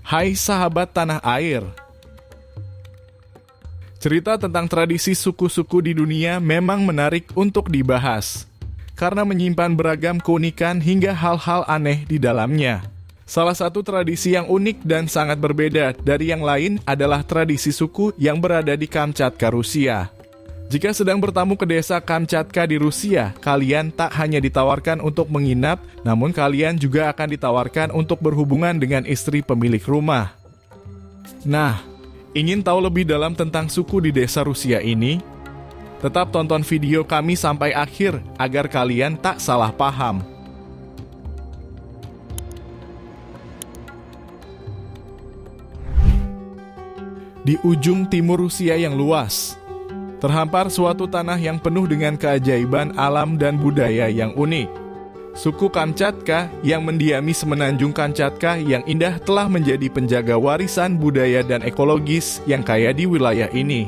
Hai sahabat tanah air. Cerita tentang tradisi suku-suku di dunia memang menarik untuk dibahas, karena menyimpan beragam keunikan hingga hal-hal aneh di dalamnya. Salah satu tradisi yang unik dan sangat berbeda dari yang lain adalah tradisi suku yang berada di Kamchatka, Rusia. Jika sedang bertamu ke desa Kamchatka di Rusia, kalian tak hanya ditawarkan untuk menginap, namun kalian juga akan ditawarkan untuk berhubungan dengan istri pemilik rumah. Nah, ingin tahu lebih dalam tentang suku di desa Rusia ini? Tetap tonton video kami sampai akhir agar kalian tak salah paham. Di ujung timur Rusia yang luas, terhampar suatu tanah yang penuh dengan keajaiban alam dan budaya yang unik. Suku Kamchatka yang mendiami semenanjung Kamchatka yang indah telah menjadi penjaga warisan budaya dan ekologis yang kaya di wilayah ini.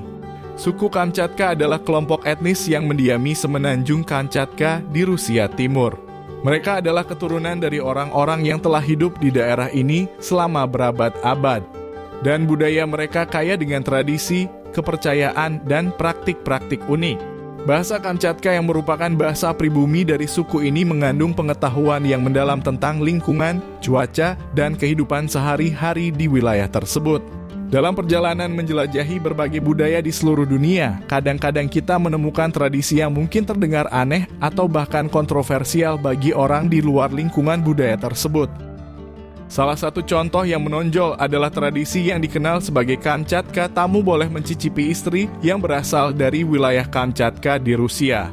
Suku Kamchatka adalah kelompok etnis yang mendiami semenanjung Kamchatka di Rusia Timur. Mereka adalah keturunan dari orang-orang yang telah hidup di daerah ini selama berabad-abad. Dan budaya mereka kaya dengan tradisi, kepercayaan, dan praktik-praktik unik. Bahasa Kamchatka yang merupakan bahasa pribumi dari suku ini mengandung pengetahuan yang mendalam tentang lingkungan, cuaca, dan kehidupan sehari-hari di wilayah tersebut. Dalam perjalanan menjelajahi berbagai budaya di seluruh dunia, kadang-kadang kita menemukan tradisi yang mungkin terdengar aneh atau bahkan kontroversial bagi orang di luar lingkungan budaya tersebut. Salah satu contoh yang menonjol adalah tradisi yang dikenal sebagai Kamchatka tamu boleh mencicipi istri yang berasal dari wilayah Kamchatka di Rusia.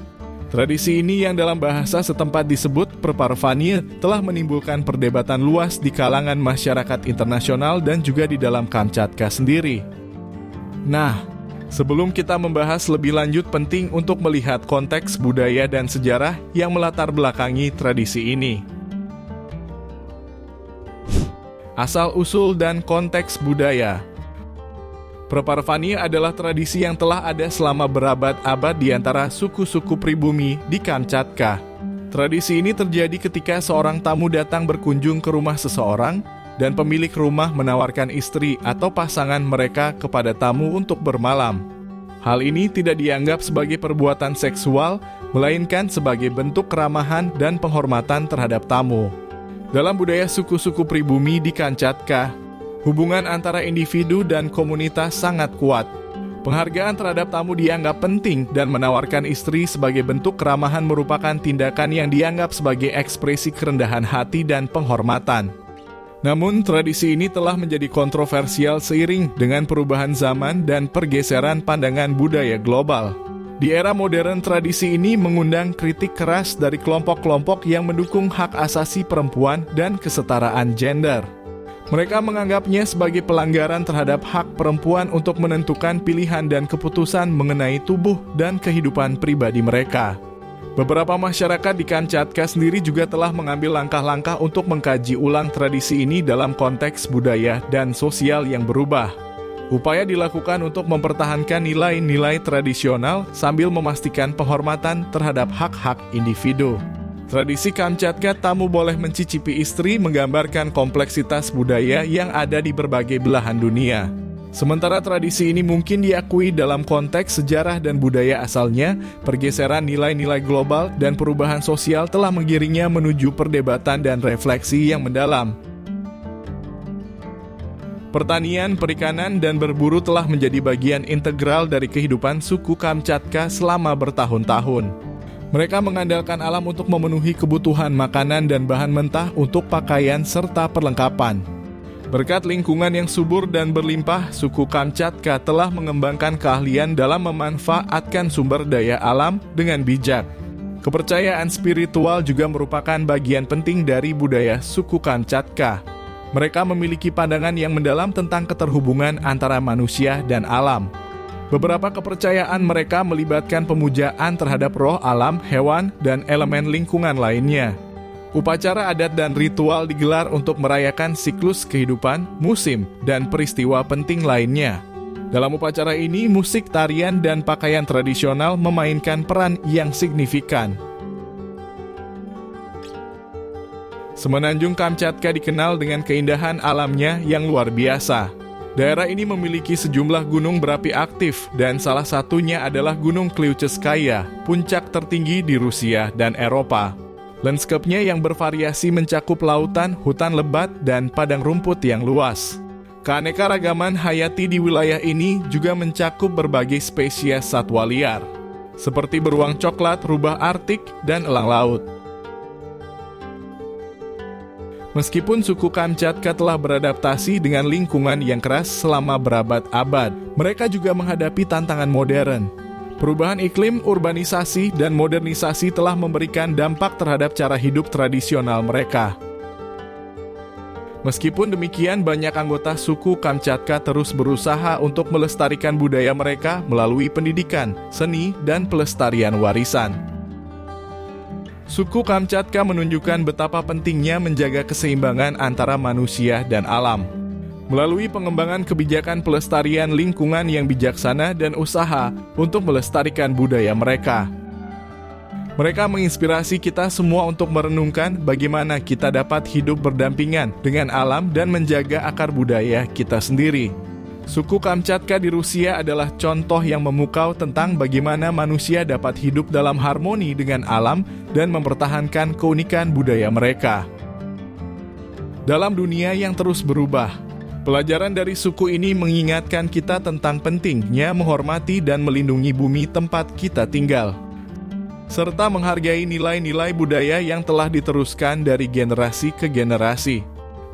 Tradisi ini yang dalam bahasa setempat disebut Proparvanie telah menimbulkan perdebatan luas di kalangan masyarakat internasional dan juga di dalam Kamchatka sendiri. Nah, sebelum kita membahas lebih lanjut, penting untuk melihat konteks budaya dan sejarah yang melatar belakangi tradisi ini. Asal-usul dan konteks budaya. Proparvanie adalah tradisi yang telah ada selama berabad-abad di antara suku-suku pribumi di Kamchatka. Tradisi ini terjadi ketika seorang tamu datang berkunjung ke rumah seseorang dan pemilik rumah menawarkan istri atau pasangan mereka kepada tamu untuk bermalam. Hal ini tidak dianggap sebagai perbuatan seksual, melainkan sebagai bentuk keramahan dan penghormatan terhadap tamu. Dalam budaya suku-suku pribumi di Kamchatka, hubungan antara individu dan komunitas sangat kuat. Penghargaan terhadap tamu dianggap penting dan menawarkan istri sebagai bentuk keramahan merupakan tindakan yang dianggap sebagai ekspresi kerendahan hati dan penghormatan. Namun, tradisi ini telah menjadi kontroversial seiring dengan perubahan zaman dan pergeseran pandangan budaya global. Di era modern, tradisi ini mengundang kritik keras dari kelompok-kelompok yang mendukung hak asasi perempuan dan kesetaraan gender. Mereka menganggapnya sebagai pelanggaran terhadap hak perempuan untuk menentukan pilihan dan keputusan mengenai tubuh dan kehidupan pribadi mereka. Beberapa masyarakat di Kamchatka sendiri juga telah mengambil langkah-langkah untuk mengkaji ulang tradisi ini dalam konteks budaya dan sosial yang berubah. Upaya dilakukan untuk mempertahankan nilai-nilai tradisional sambil memastikan penghormatan terhadap hak-hak individu. Tradisi Kamchatka tamu boleh mencicipi istri menggambarkan kompleksitas budaya yang ada di berbagai belahan dunia. Sementara tradisi ini mungkin diakui dalam konteks sejarah dan budaya asalnya, pergeseran nilai-nilai global dan perubahan sosial telah menggiringnya menuju perdebatan dan refleksi yang mendalam. Pertanian, perikanan, dan berburu telah menjadi bagian integral dari kehidupan suku Kamchatka selama bertahun-tahun. Mereka mengandalkan alam untuk memenuhi kebutuhan makanan dan bahan mentah untuk pakaian serta perlengkapan. Berkat lingkungan yang subur dan berlimpah, suku Kamchatka telah mengembangkan keahlian dalam memanfaatkan sumber daya alam dengan bijak. Kepercayaan spiritual juga merupakan bagian penting dari budaya suku Kamchatka. Mereka memiliki pandangan yang mendalam tentang keterhubungan antara manusia dan alam. Beberapa kepercayaan mereka melibatkan pemujaan terhadap roh alam, hewan, dan elemen lingkungan lainnya. Upacara adat dan ritual digelar untuk merayakan siklus kehidupan, musim, dan peristiwa penting lainnya. Dalam upacara ini, musik, tarian, dan pakaian tradisional memainkan peran yang signifikan. Semenanjung Kamchatka dikenal dengan keindahan alamnya yang luar biasa. Daerah ini memiliki sejumlah gunung berapi aktif dan salah satunya adalah Gunung Kliuchskaya, puncak tertinggi di Rusia dan Eropa. Landscape-nya yang bervariasi mencakup lautan, hutan lebat, dan padang rumput yang luas. Keanekaragaman hayati di wilayah ini juga mencakup berbagai spesies satwa liar, seperti beruang coklat, rubah Arktik, dan elang laut. Meskipun suku Kamchatka telah beradaptasi dengan lingkungan yang keras selama berabad-abad, mereka juga menghadapi tantangan modern. Perubahan iklim, urbanisasi, dan modernisasi telah memberikan dampak terhadap cara hidup tradisional mereka. Meskipun demikian, banyak anggota suku Kamchatka terus berusaha untuk melestarikan budaya mereka melalui pendidikan, seni, dan pelestarian warisan. Suku Kamchatka menunjukkan betapa pentingnya menjaga keseimbangan antara manusia dan alam. Melalui pengembangan kebijakan pelestarian lingkungan yang bijaksana dan usaha untuk melestarikan budaya mereka. Mereka menginspirasi kita semua untuk merenungkan bagaimana kita dapat hidup berdampingan dengan alam dan menjaga akar budaya kita sendiri. Suku Kamchatka di Rusia adalah contoh yang memukau tentang bagaimana manusia dapat hidup dalam harmoni dengan alam dan mempertahankan keunikan budaya mereka. Dalam dunia yang terus berubah, pelajaran dari suku ini mengingatkan kita tentang pentingnya menghormati dan melindungi bumi tempat kita tinggal, serta menghargai nilai-nilai budaya yang telah diteruskan dari generasi ke generasi.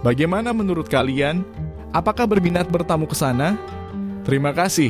Bagaimana menurut kalian? Apakah berminat bertamu ke sana? Terima kasih.